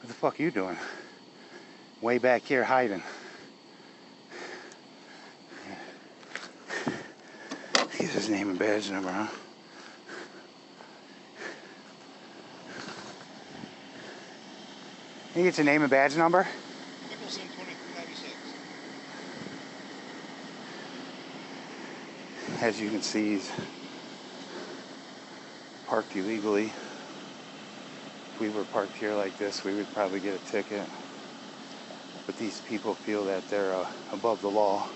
What the fuck are you doing? Way back here hiding. Here's his name and badge number, huh? Can you get your name and badge number? Nicholson 2396. As you can see, he's parked illegally. If we were parked here like this, we would probably get a ticket. But these people feel that they're above the law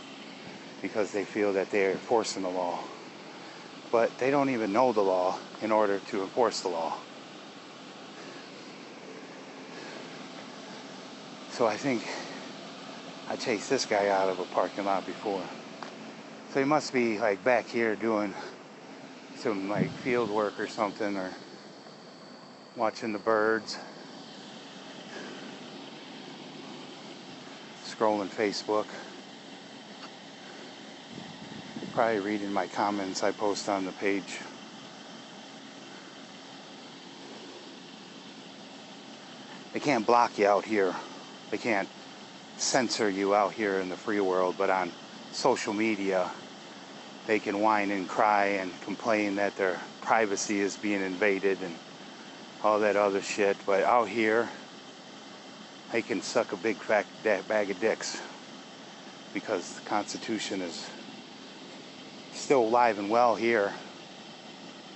because they feel that they're enforcing the law. But they don't even know the law in order to enforce the law. So I think I chased this guy out of a parking lot before. So he must be like back here doing some like field work or something, or watching the birds, scrolling Facebook, probably reading my comments I post on the page. They can't block you out here. They can't censor you out here in the free world, but on social media, they can whine and cry and complain that their privacy is being invaded and all that other shit. But out here, they can suck a big fat bag of dicks because the Constitution is still alive and well here.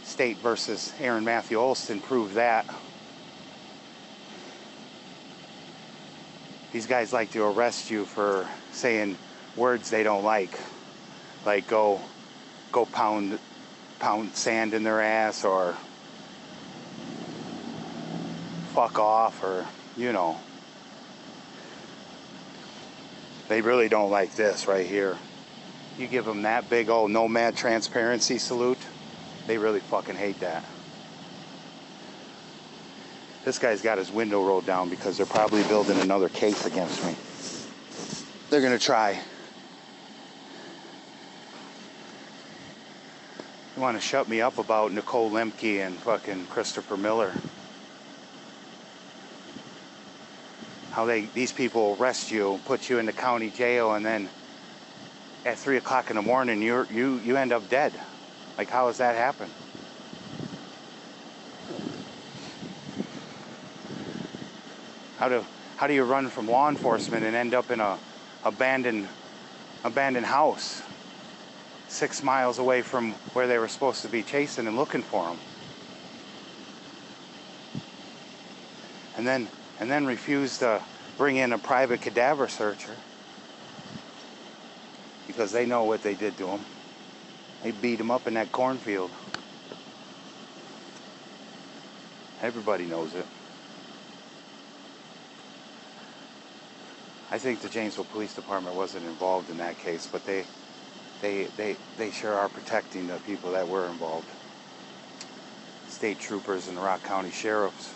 State versus Aaron Matthew Olson proved that. These guys like to arrest you for saying words they don't like go pound sand in their ass, or fuck off, or you know. They really don't like this right here. You give them that big old nomad transparency salute, they really fucking hate that. This guy's got his window rolled down because they're probably building another case against me. They're gonna try. They want to shut me up about Nicole Lemke and fucking Christopher Miller. How these people arrest you, put you in the county jail, and then at 3 o'clock in the morning you end up dead. Like, how does that happen? How do you run from law enforcement and end up in a abandoned house 6 miles away from where they were supposed to be chasing and looking for them? And then refuse to bring in a private cadaver searcher because they know what they did to him. They beat him up in that cornfield. Everybody knows it. I think the Janesville Police Department wasn't involved in that case, but they sure are protecting the people that were involved. State troopers and the Rock County sheriffs.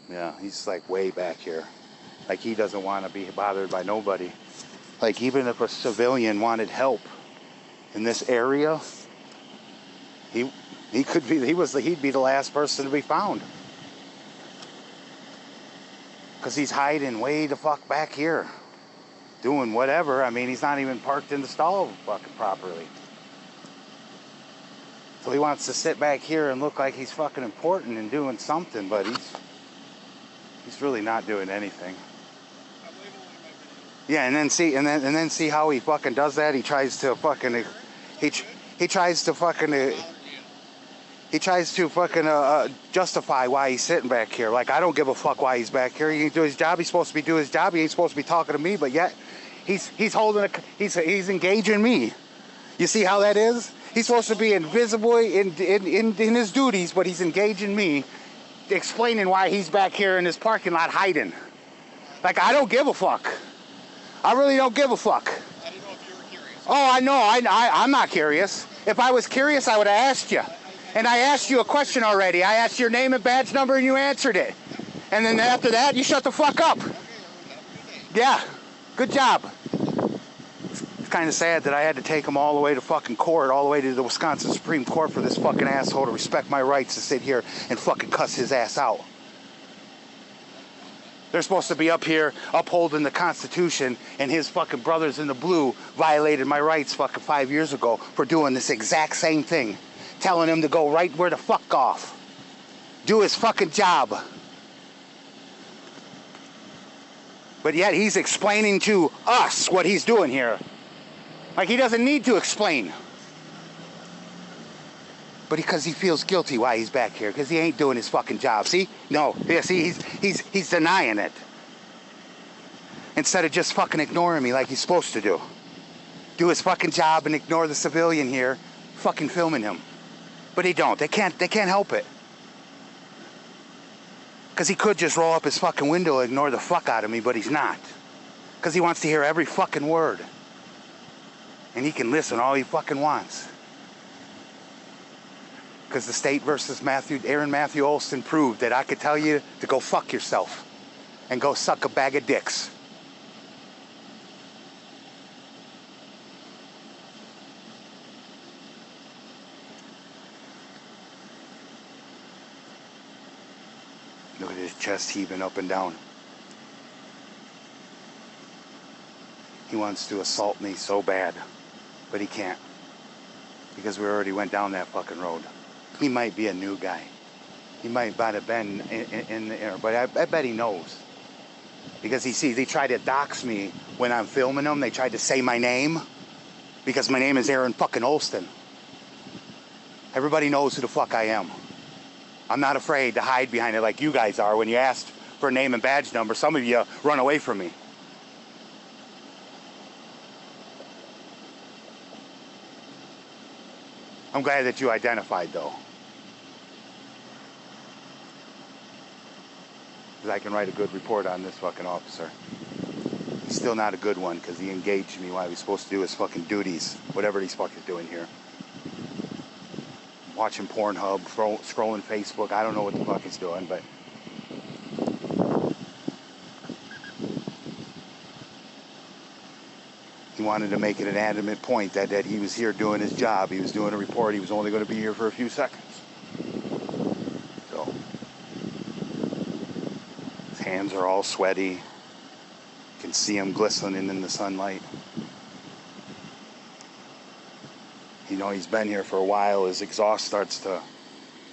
Yeah, he's like way back here. Like, he doesn't want to be bothered by nobody. Like, even if a civilian wanted help in this area, he'd be the last person to be found. Because he's hiding way the fuck back here. Doing whatever. I mean, he's not even parked in the stall fucking properly. So he wants to sit back here and look like he's fucking important and doing something, but he's really not doing anything. Yeah, and then see how he fucking does that. He tries to fucking justify why he's sitting back here. Like, I don't give a fuck why he's back here. He can do his job. He's supposed to be doing his job. He ain't supposed to be talking to me, but yet he's engaging me. You see how that is? He's supposed to be invisible in his duties, but he's engaging me, explaining why he's back here in this parking lot hiding. Like, I don't give a fuck. I really don't give a fuck. I didn't know if you were curious. Oh, I know. I'm not curious. If I was curious, I would have asked you. And I asked you a question already. I asked your name and badge number, and you answered it. And then after that, you shut the fuck up. Okay, Yeah. Good job. kind of sad that I had to take him all the way to fucking court, all the way to the Wisconsin Supreme Court for this fucking asshole to respect my rights to sit here and fucking cuss his ass out. They're supposed to be up here upholding the Constitution, and his fucking brothers in the blue violated my rights fucking 5 years ago for doing this exact same thing. Telling him to go right where the fuck off. Do his fucking job. But yet he's explaining to us what he's doing here. Like he doesn't need to explain. But because he feels guilty why he's back here, because he ain't doing his fucking job. See? No. Yeah, see, he's denying it. Instead of just fucking ignoring me like he's supposed to do. Do his fucking job and ignore the civilian here fucking filming him. But they don't. They can't help it. Because he could just roll up his fucking window and ignore the fuck out of me, but he's not. Because he wants to hear every fucking word. And he can listen all he fucking wants. Because the state versus Aaron Matthew Olson proved that I could tell you to go fuck yourself and go suck a bag of dicks. Look at his chest heaving up and down. He wants to assault me so bad, but he can't. Because we already went down that fucking road. He might be a new guy. He might have been in the air, but I bet he knows. Because he sees, they try to dox me when I'm filming them. They tried to say my name. Because my name is Aaron fucking Olson. Everybody knows who the fuck I am. I'm not afraid to hide behind it like you guys are when you asked for a name and badge number. Some of you run away from me. I'm glad that you identified, though. Because I can write a good report on this fucking officer. He's still not a good one because he engaged me while he was supposed to do his fucking duties. Whatever he's fucking doing here. Watching Pornhub, scrolling Facebook. I don't know what the fuck he's doing, but... He wanted to make it an adamant point that he was here doing his job. He was doing a report. He was only going to be here for a few seconds. So, his hands are all sweaty. You can see him glistening in the sunlight. You know, he's been here for a while. His exhaust starts to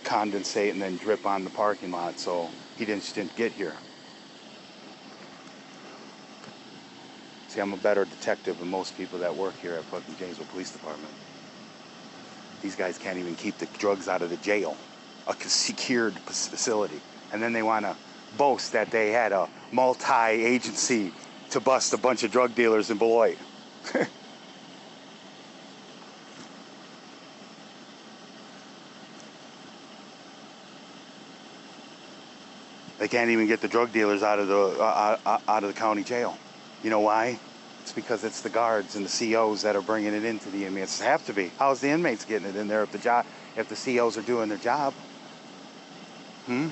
condensate and then drip on the parking lot. So, he just didn't get here. See, I'm a better detective than most people that work here at fucking Janesville Police Department. These guys can't even keep the drugs out of the jail, a secured facility. And then they want to boast that they had a multi-agency to bust a bunch of drug dealers in Beloit. They can't even get the drug dealers out of the county jail. You know why? It's because it's the guards and the COs that are bringing it into the inmates. It have to be. How's the inmates getting it in there if the COs are doing their job? Because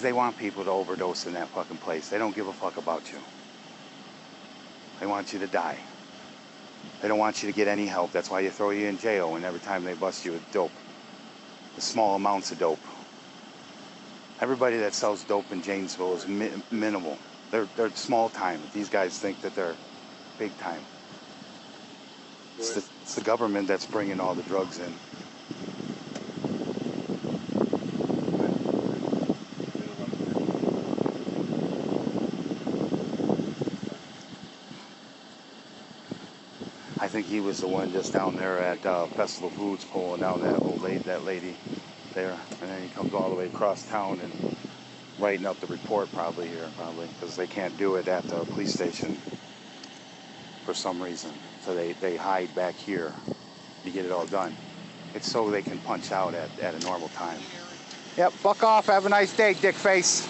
they want people to overdose in that fucking place. They don't give a fuck about you. They want you to die. They don't want you to get any help. That's why you throw you in jail and every time they bust you with dope. The small amounts of dope. Everybody that sells dope in Janesville is minimal. They're small time. These guys think that they're big time. It's the government that's bringing all the drugs in. I think he was the one just down there at Festival Foods pulling down that lady there, and then he comes all the way across town and writing up the report probably because they can't do it at the police station for some reason, so they hide back here to get it all done. It's so they can punch out at a normal time. Yep, fuck off, have a nice day, dick face.